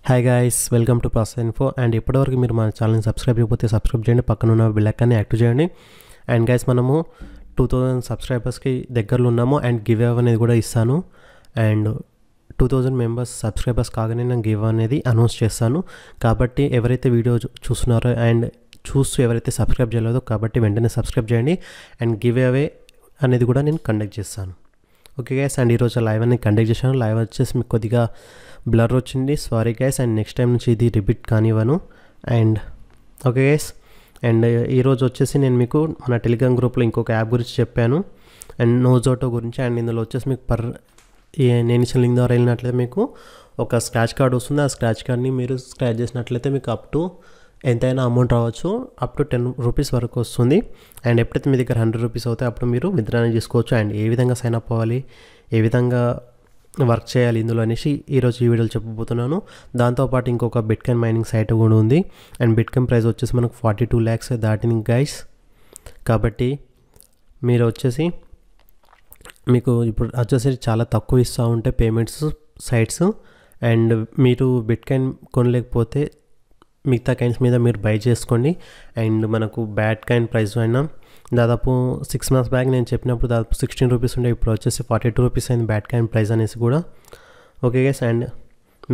Hi guys, welcome to process info. And ఇప్పటివరకు మీరు మన ఛానల్ని సబ్స్క్రైబ్ చేయకపోతే సబ్స్క్రైబ్ చేయండి, పక్కన ఉన్న బెల్ ఐకాన్ని యాక్టివ్ చేయండి. అండ్ గైస్, మనము 2000 సబ్స్క్రైబర్స్కి దగ్గరలో ఉన్నాము. అండ్ గివ్ అవే అనేది కూడా ఇస్తాను. అండ్ 2000 మెంబర్స్ సబ్స్క్రైబర్స్ కాగానే నేను గివ్ అనేది అనౌన్స్ చేస్తాను. కాబట్టి ఎవరైతే వీడియో చూస్తున్నారో అండ్ చూస్తూ ఎవరైతే సబ్స్క్రైబ్ చేయలేదో కాబట్టి వెంటనే సబ్స్క్రైబ్ చేయండి. అండ్ గివ్ అవే అనేది కూడా నేను కండక్ట్ చేస్తాను. ఓకే గైస్, అండ్ ఈరోజు లైవ్ అనేది కండక్ట్ చేశాను. లైవ్ వచ్చేసి మీకు కొద్దిగా బ్లర్ వచ్చింది, sorry guys. And next time నుంచి ఇది రిపీట్ కానివ్వను. అండ్ ఓకే గైస్, అండ్ ఈరోజు వచ్చేసి నేను మీకు మన టెలిగ్రామ్ గ్రూప్లో ఇంకొక యాప్ గురించి చెప్పాను, అండ్ నోజోటో గురించి. అండ్ ఇందులో వచ్చేసి మీకు నేను ఇచ్చిన లింక్ ద్వారా వెళ్ళినట్లయితే మీకు ఒక స్క్రాచ్ కార్డ్ వస్తుంది. ఆ స్క్రాచ్ కార్డ్ని మీరు స్క్రాచ్ చేసినట్లయితే మీకు అప్ టు ఎంతైనా అమౌంట్ రావచ్చు, అప్ టు 10 రూపీస్ వరకు వస్తుంది. అండ్ ఎప్పుడైతే మీ దగ్గర 100 రూపీస్ అవుతాయి అప్పుడు మీరు విత్డ్రా చేసుకోవచ్చు. అండ్ ఏ విధంగా సైన్ అప్ అవ్వాలి, ఏ విధంగా వర్క్ చేయాలి ఇందులో అనేసి ఈరోజు ఈ వీడియోలో చెప్పబోతున్నాను. దాంతోపాటు ఇంకొక బిట్కాయిన్ మైనింగ్ సైట్ కూడా ఉంది. అండ్ బిట్కాయిన్ ప్రైస్ వచ్చేసి మనకు 42 lakhs దాటింది గైస్. కాబట్టి మీరు వచ్చేసి మీకు ఇప్పుడు వచ్చేసి చాలా తక్కువ ఇస్తూ ఉంటే పేమెంట్స్ సైట్స్. అండ్ మీరు బిట్కాయిన్ కొనలేకపోతే మిగతా కాయిన్స్ మీద మీరు బై చేసుకోండి. అండ్ మనకు బ్యాట్ కాయిన్ ప్రైస్ అయినా దాదాపు 6 months బ్యాక్ నేను చెప్పినప్పుడు దాదాపు 16 రూపీస్ ఉండే, ఇప్పుడు వచ్చేసి 42 రూపీస్ అయింది బ్యాట్ కాయిన్ ప్రైస్ అనేసి కూడా. ఓకే గైస్, అండ్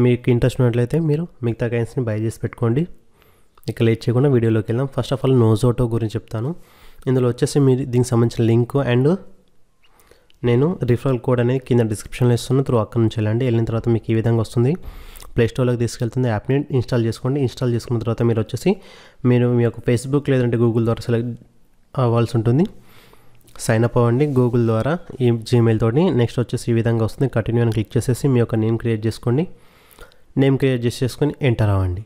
మీకు ఇంట్రెస్ట్ ఉన్నట్లయితే మీరు మిగతా కాయిన్స్ని బై చేసి పెట్టుకోండి. ఇక లేట్ చేయకుండా వీడియోలోకి వెళ్దాం. ఫస్ట్ ఆఫ్ ఆల్ నోజోటో గురించి చెప్తాను. ఇందులో వచ్చేసి మీరు దీనికి సంబంధించిన లింక్ అండ్ నేను రిఫరల్ కోడ్ అనేది కింద డిస్క్రిప్షన్లో ఇస్తున్నాను. త్రూ అక్కడ నుంచి వెళ్ళిన తర్వాత మీకు ఈ విధంగా వస్తుంది. ప్లేస్టోర్లోకి తీసుకెళ్తుంది. యాప్ని ఇన్స్టాల్ చేసుకోండి. ఇన్స్టాల్ చేసుకున్న తర్వాత మీరు వచ్చేసి మీరు మీ యొక్క ఫేస్బుక్ లేదంటే గూగుల్ ద్వారా సెలెక్ట్ అవ్వాల్సి ఉంటుంది. సైన్ అప్ అవ్వండి గూగుల్ ద్వారా ఈ జీమెయిల్ తోటి. నెక్స్ట్ వచ్చేసి ఈ విధంగా వస్తుంది. కంటిన్యూ అని క్లిక్ చేసేసి మీ యొక్క నేమ్ క్రియేట్ చేసుకోండి. నేమ్ క్రియేట్ చేసుకొని ఎంటర్ అవ్వండి.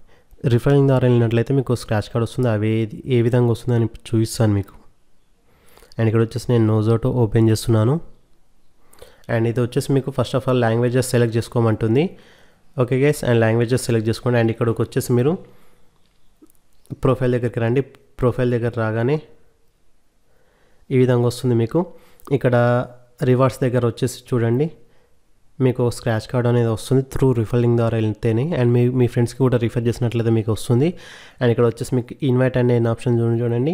రిఫరింగ్ ద్వారా వెళ్ళినట్లయితే మీకు స్క్రాచ్ కార్డ్ వస్తుంది. అవి ఏ విధంగా వస్తుందని చూపిస్తాను మీకు. అండ్ ఇక్కడ వచ్చేసి నేను నోజోటో ఓపెన్ చేస్తున్నాను. అండ్ ఇది వచ్చేసి మీకు first of all languages select చేసుకోమంటుంది. Okay guys, and languages select చేసుకోండి. అండ్ ఇక్కడికి వచ్చేసి మీరు ప్రొఫైల్ దగ్గరికి రండి. ప్రొఫైల్ దగ్గర రాగానే ఈ విధంగా వస్తుంది మీకు. ఇక్కడ రివార్డ్స్ దగ్గర వచ్చేసి చూడండి, మీకు స్క్రాచ్ కార్డ్ అనేది వస్తుంది త్రూ రిఫరింగ్ ద్వారా వెళ్తేనే. అండ్ మీ ఫ్రెండ్స్కి కూడా రిఫర్ చేసినట్లయితే మీకు వస్తుంది. అండ్ ఇక్కడ వచ్చేసి మీకు ఇన్వైట్ అనే ఆప్షన్ చూడండి.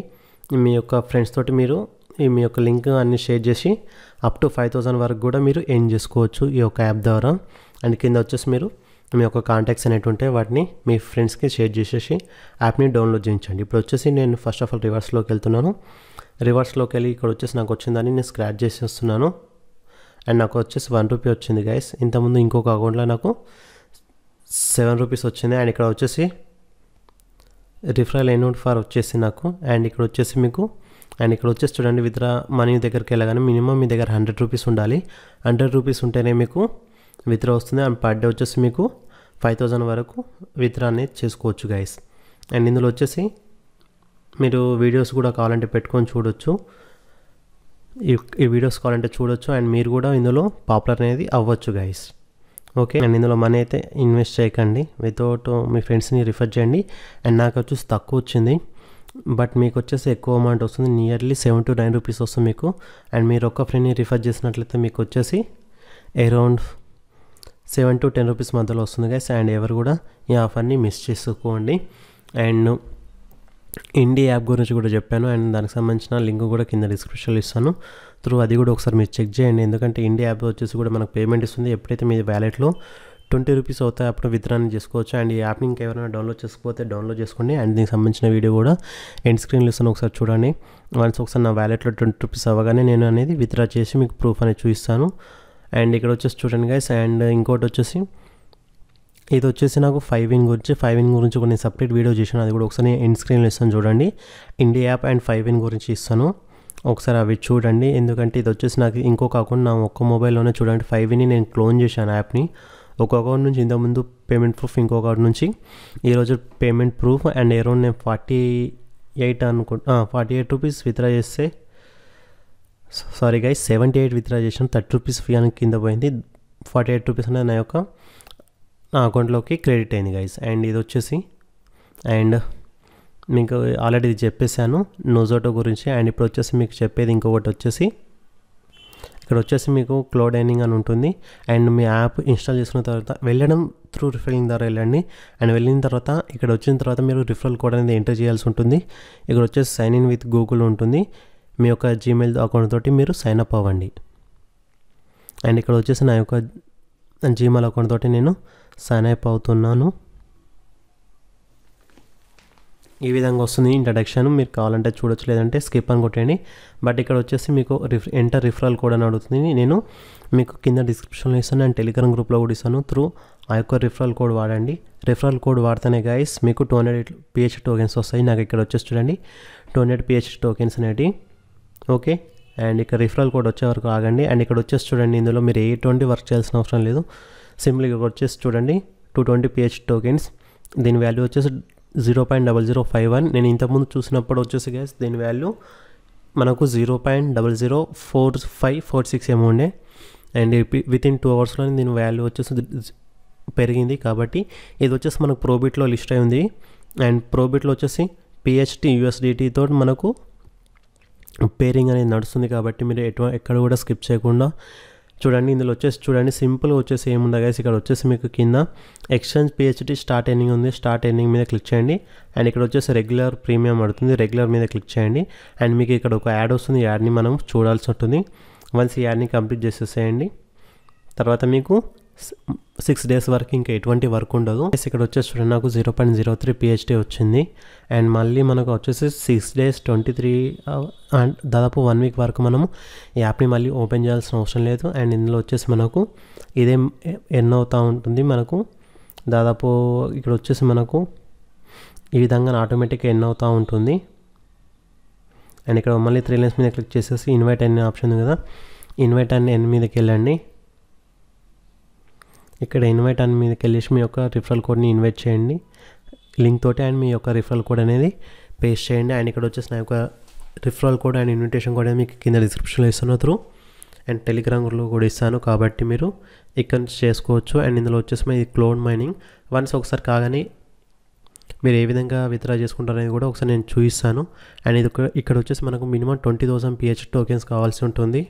మీ యొక్క ఫ్రెండ్స్ తోటి మీరు మీ యొక్క లింక్ అన్ని షేర్ చేసి అప్ టు 5000 వరకు కూడా మీరు ఎర్న్ చేసుకోవచ్చు ఈ యొక్క యాప్ ద్వారా. అండ్ కింద వచ్చేసి మీరు మీ యొక్క కాంటాక్ట్స్ అనేవి ఉంటే వాటిని మీ ఫ్రెండ్స్కి షేర్ చేసేసి యాప్ని డౌన్లోడ్ చేయించండి. ఇప్పుడు వచ్చేసి నేను ఫస్ట్ ఆఫ్ ఆల్ రివర్స్లోకి వెళ్తున్నాను. రివర్స్లోకి వెళ్ళి ఇక్కడ వచ్చేసి నాకు వచ్చిందని నేను స్క్రాచ్ చేసేస్తున్నాను. అండ్ నాకు వచ్చేసి 1 రూపీ వచ్చింది గైస్. ఇంతకుముందు ఇంకొక అకౌంట్లో నాకు 7 రూపీస్ వచ్చింది. అండ్ ఇక్కడ వచ్చేసి రిఫరల్ అమౌంట్ ఫర్ వచ్చేసి నాకు. అండ్ ఇక్కడ వచ్చేసి మీకు ఇక్కడ వచ్చేసి చూడండి, విత్డ్రా మనీ దగ్గరికి వెళ్ళగానే మినిమం మీ దగ్గర 100 రూపీస్ ఉండాలి. 100 రూపీస్ ఉంటేనే మీకు విత్డ్రా వస్తుంది. అండ్ పర్ డే వచ్చేసి మీకు 5000 వరకు విత్డ్రా అనేది చేసుకోవచ్చు గైస్. అండ్ ఇందులో వచ్చేసి మీరు వీడియోస్ కూడా కావాలంటే పెట్టుకొని చూడొచ్చు. ఈ వీడియోస్ కావాలంటే చూడొచ్చు. అండ్ మీరు కూడా ఇందులో పాపులర్ అనేది అవ్వచ్చు గైస్. ఓకే, అండ్ ఇందులో మనీ అయితే ఇన్వెస్ట్ చేయకండి. వితౌట్ మీ ఫ్రెండ్స్ని రిఫర్ చేయండి. అండ్ నాకు వచ్చేసి తక్కువ వచ్చింది, బట్ మీకు వచ్చేసి ఎక్కువ అమౌంట్ వస్తుంది. నియర్లీ 7 to 9 రూపీస్ వస్తుంది మీకు. అండ్ మీరు ఒక్క ఫ్రెండ్ని రిఫర్ చేసినట్లయితే మీకు వచ్చేసి అరౌండ్ 7 to 10 రూపీస్ మధ్యలో వస్తుంది గైస్. అండ్ ఎవరు కూడా ఈ ఆఫర్ని మిస్ చేసుకోండి. అండ్ ఇండి యాప్ గురించి కూడా చెప్పాను. అండ్ దానికి సంబంధించిన లింక్ కూడా కింద డిస్క్రిప్షన్లో ఇస్తాను. త్రూ అది కూడా ఒకసారి మీరు చెక్ చేయండి. ఎందుకంటే ఇండి యాప్ వచ్చేసి కూడా మనకు పేమెంట్ ఇస్తుంది. ఎప్పుడైతే మీ వ్యాలెట్లో 20 రూపీస్ అవుతాయి అప్పుడు విత్డ్రా చేసుకోవచ్చు. అండ్ ఈ యాప్ని ఇంకెవరైనా డౌన్లోడ్ చేసుకోకపోతే డౌన్లోడ్ చేసుకోండి. అండ్ దీనికి సంబంధించిన వీడియో కూడా ఎండ్ స్క్రీన్లో ఇస్తాను, ఒకసారి చూడండి. వన్స్ ఒకసారి నా వ్యాలెట్లో 20 రూపీస్ అవ్వగానే నేను అనేది విత్డ్రా చేసి మీకు ప్రూఫ్ అనేది చూపిస్తాను. అండ్ ఇక్కడ వచ్చేసి చూడండి గైస్. అండ్ ఇంకోటి వచ్చేసి ఇది వచ్చేసి నాకు 5in గురించి కొన్ని సపరేట్ వీడియో చేశాను. అది కూడా ఒకసారి ఎండ్ స్క్రీన్లో ఇస్తాను చూడండి. ఇండియా యాప్ అండ్ 5in గురించి ఇస్తాను, ఒకసారి అవి చూడండి. ఎందుకంటే ఇది వచ్చేసి నాకు ఇంకొక అకౌంట్ నా ఒక్క మొబైల్లోనే చూడండి. 5in నేను క్లోన్ చేశాను యాప్ని. ఒక అకౌంట్ నుంచి ఇంతకుముందు పేమెంట్ ప్రూఫ్, ఇంకొక అకౌంట్ నుంచి ఈరోజు పేమెంట్ ప్రూఫ్. అండ్ అరౌండ్ నేను 48 రూపీస్ విత్డ్రా చేస్తే, సారీ గైస్ 78 విత్డ్రా చేసాను. 30 రూపీస్ ఫీ అని కింద పోయింది. 48 రూపీస్ అనేది నా అకౌంట్లోకి క్రెడిట్ అయింది గైస్. అండ్ ఇది వచ్చేసి అండ్ మీకు ఆల్రెడీ ఇది చెప్పేశాను నోజోటో గురించి. అండ్ ఇప్పుడు వచ్చేసి మీకు చెప్పేది ఇంకొకటి వచ్చేసి ఇక్కడ వచ్చేసి మీకు క్లౌడ్ ఎర్నింగ్ అని ఉంటుంది. అండ్ మీ యాప్ ఇన్స్టాల్ చేసుకున్న తర్వాత వెళ్ళడం త్రూ రిఫరలింగ్ ద్వారా వెళ్ళండి. అండ్ వెళ్ళిన తర్వాత ఇక్కడ వచ్చిన తర్వాత మీరు రిఫరల్ కోడ్ అనేది ఎంటర్ చేయాల్సి ఉంటుంది. ఇక్కడ వచ్చేసి సైన్ ఇన్ విత్ గూగుల్ ఉంటుంది. మీ యొక్క జీమెయిల్ అకౌంట్ తోటి మీరు సైన్ అప్ అవ్వండి. అండ్ ఇక్కడ వచ్చేసి నా యొక్క జీమెయిల్ అకౌంట్ తోటి నేను సైన్ అప్ అవుతున్నాను. ఈ విధంగా వస్తుంది ఇంట్రడక్షన్. మీరు కావాలంటే చూడొచ్చు, లేదంటే స్కిప్ అని కొట్టండి. బట్ ఇక్కడ వచ్చేసి మీకు ఎంటర్ రిఫరల్ కోడ్ అని అడుగుతుంది. నేను మీకు కింద డిస్క్రిప్షన్లో ఇస్తాను అండ్ టెలిగ్రామ్ గ్రూప్లో కూడా ఇస్తాను. త్రూ ఆ యొక్క రిఫరల్ కోడ్ వాడండి. రిఫరల్ కోడ్ వాడితేనే గైస్ మీకు 200 PH టోకెన్స్ వస్తాయి. నాకు ఇక్కడ వచ్చేసి చూడండి 200 PH టోకెన్స్ అనేవి. ఓకే, అండ్ ఇక్కడ రిఫరల్ కోడ్ వచ్చే వరకు ఆగండి. అండ్ ఇక్కడ వచ్చేసి చూడండి, ఇందులో మీరు ఎటువంటి వర్క్ చేయాల్సిన అవసరం లేదు. సింపుల్గా ఇక్కడ వచ్చేసి చూడండి 220 PH టోకెన్స్. దీని వాల్యూ వచ్చేసి 0.0051. నేను ఇంతకుముందు చూసినప్పుడు వచ్చేసి గైస్ దీని వాల్యూ మనకు 0.004546 ఏమో ఉండే. అండ్ వితిన్ 2 అవర్స్లో దీని వాల్యూ వచ్చేసి పెరిగింది. కాబట్టి ఇది వచ్చేసి మనకు ప్రోబిట్లో లిస్ట్ అయి ఉంది. అండ్ ప్రోబిట్లో వచ్చేసి PHT USDT తోటి మనకు పేరింగ్ అనేది నడుస్తుంది. కాబట్టి మీరు ఎక్కడ కూడా స్కిప్ చేయకుండా చూడండి. ఇందులో వచ్చేసి చూడండి సింపుల్గా వచ్చేసి ఏముందా గైస్, ఇక్కడ వచ్చేసి మీకు కింద ఎక్స్చేంజ్ PHT స్టార్ట్ ఎర్నింగ్ ఉంది. స్టార్ట్ ఎర్నింగ్ మీద క్లిక్ చేయండి. అండ్ ఇక్కడ వచ్చేసి రెగ్యులర్ ప్రీమియం అడుగుతుంది. రెగ్యులర్ మీద క్లిక్ చేయండి. అండ్ మీకు ఇక్కడ ఒక యాడ్ వస్తుంది. ఈ యాడ్ని మనం చూడాల్సి ఉంటుంది. వన్స్ ఈ యాడ్ని కంప్లీట్ చేసేసేయండి. తర్వాత మీకు 6 days వరకు ఇంకా ఎటువంటి వర్క్ ఉండదు. ఇక్కడ వచ్చేసి చూడండి నాకు 0.03 PHT వచ్చింది. అండ్ మళ్ళీ మనకు వచ్చేసి 6 days 23 దాదాపు 1 week వరకు మనము ఈ యాప్ని మళ్ళీ ఓపెన్ చేయాల్సిన అవసరం లేదు. అండ్ ఇందులో వచ్చేసి మనకు ఇదే ఎర్న్ అవుతూ ఉంటుంది. మనకు దాదాపు ఇక్కడ వచ్చేసి మనకు ఈ విధంగా ఆటోమేటిక్గా ఎర్న్ అవుతూ ఉంటుంది. అండ్ ఇక్కడ మళ్ళీ 3 lines మీద క్లిక్ చేసేసి ఇన్వైట్ అనే ఆప్షన్ ఉంది కదా, ఇన్వైట్ అనే ఎన్ మీదకి వెళ్ళండి. ఇక్కడ ఇన్వైట్ అని మీదకి వెళ్ళేసి మీ యొక్క రిఫరల్ కోడ్ని ఇన్వైట్ చేయండి లింక్ తోటి. అండ్ మీ యొక్క రిఫరల్ కోడ్ అనేది పేస్ట్ చేయండి. అండ్ ఇక్కడ వచ్చేసి నా యొక్క referral code and invitation code అనేది మీకు కింద డిస్క్రిప్షన్లో ఇస్తాను త్రూ. అండ్ టెలిగ్రామ్లో కూడా ఇస్తాను, కాబట్టి మీరు ఇక్కడ నుంచి చేసుకోవచ్చు. అండ్ ఇందులో వచ్చేసి ఇది క్లౌడ్ మైనింగ్. వన్స్ ఒకసారి కాగానే మీరు ఏ విధంగా విత్డ్రా చేసుకుంటారు అనేది కూడా ఒకసారి నేను చూపిస్తాను. అండ్ ఇది ఇక్కడ వచ్చేసి మనకు మినిమం 20,000 PH టోకెన్స్ కావాల్సి ఉంటుంది.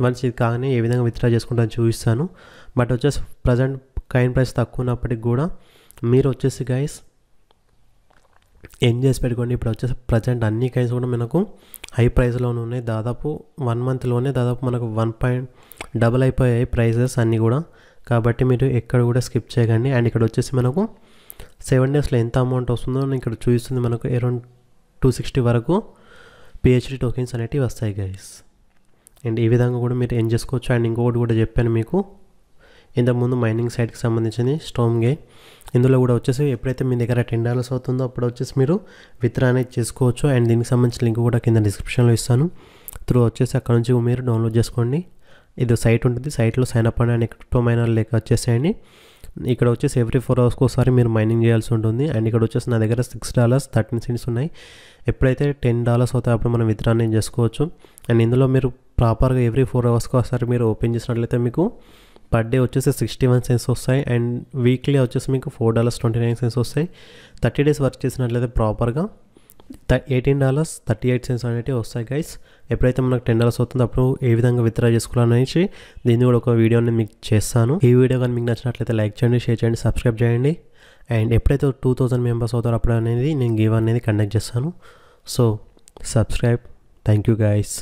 వన్స్ ఇది కాగానే ఏ విధంగా విత్డ్రా చేసుకుంటారని చూపిస్తాను. బట్ వచ్చేసి ప్రజెంట్ కాయిన్ ప్రైస్ తక్కువ ఉన్నప్పటికి కూడా మీరు వచ్చేసి గైస్ ఏం చేసి పెట్టుకోండి. ఇప్పుడు వచ్చేసి ప్రజెంట్ అన్ని కాయిన్స్ కూడా మనకు హై ప్రైస్లోనే ఉన్నాయి. దాదాపు 1 monthలోనే దాదాపు మనకు 1.double అయిపోయాయి ప్రైజెస్ అన్నీ కూడా. కాబట్టి మీరు ఎక్కడ కూడా స్కిప్ చేయకండి. అండ్ ఇక్కడ వచ్చేసి మనకు 7 daysలో ఎంత అమౌంట్ వస్తుందో ఇక్కడ చూపిస్తుంది. మనకు అరౌండ్ 260 వరకు PHT టోకెన్స్ అనేటివి వస్తాయి గైస్. అండ్ ఈ విధంగా కూడా మీరు ఏం చేసుకోవచ్చు. అండ్ ఇంకొకటి కూడా చెప్పాను మీకు ఇంతకుముందు మైనింగ్ సైట్కి సంబంధించింది స్టోమ్ గేమ్. ఇందులో కూడా వచ్చేసి ఎప్పుడైతే మీ దగ్గర $10 అవుతుందో అప్పుడు వచ్చేసి మీరు విత్డ్రా అనేది చేసుకోవచ్చు. అండ్ దీనికి సంబంధించిన లింక్ కూడా కింద డిస్క్రిప్షన్లో ఇస్తాను. త్రూ వచ్చేసి అక్కడ నుంచి మీరు డౌన్లోడ్ చేసుకోండి. ఇది సైట్ ఉంటుంది. సైట్లో సైన్ అప్ అని క్రిప్టో మైనర్ లెక్క వచ్చేసేయండి. ఇక్కడ వచ్చేసి ఎవ్రీ 4 hours ఒకసారి మీరు మైనింగ్ చేయాల్సి ఉంటుంది. అండ్ ఇక్కడ వచ్చేసి నా దగ్గర $6.13 ఉన్నాయి. ఎప్పుడైతే $10 అవుతాయి అప్పుడు మనం విత్డ్రా అనేది చేసుకోవచ్చు. అండ్ ఇందులో మీరు ప్రాపర్గా ఎవ్రీ 4 hours ఒకసారి మీరు ఓపెన్ చేసినట్లయితే మీకు పర్ డే వచ్చేసి 61 cents వస్తాయి. అండ్ వీక్లీ వచ్చేసి మీకు $4.29 వస్తాయి. 30 days వర్క్ చేసినట్లయితే ప్రాపర్గా $18.38 అనేవి వస్తాయి గైస్. ఎప్పుడైతే మనకు $10 అవుతుందో అప్పుడు ఏ విధంగా విత్డ్రా చేసుకోవాలనేసి దీన్ని కూడా ఒక వీడియో అనేది మీకు చేస్తాను. ఈ వీడియో కానీ మీకు నచ్చినట్లయితే లైక్ చేయండి, షేర్ చేయండి, సబ్స్క్రైబ్ చేయండి. అండ్ ఎప్పుడైతే 2000 members అవుతారో అప్పుడు అనేది నేను గివ్ అనేది కండక్ట్ చేస్తాను. So subscribe. Thank you guys.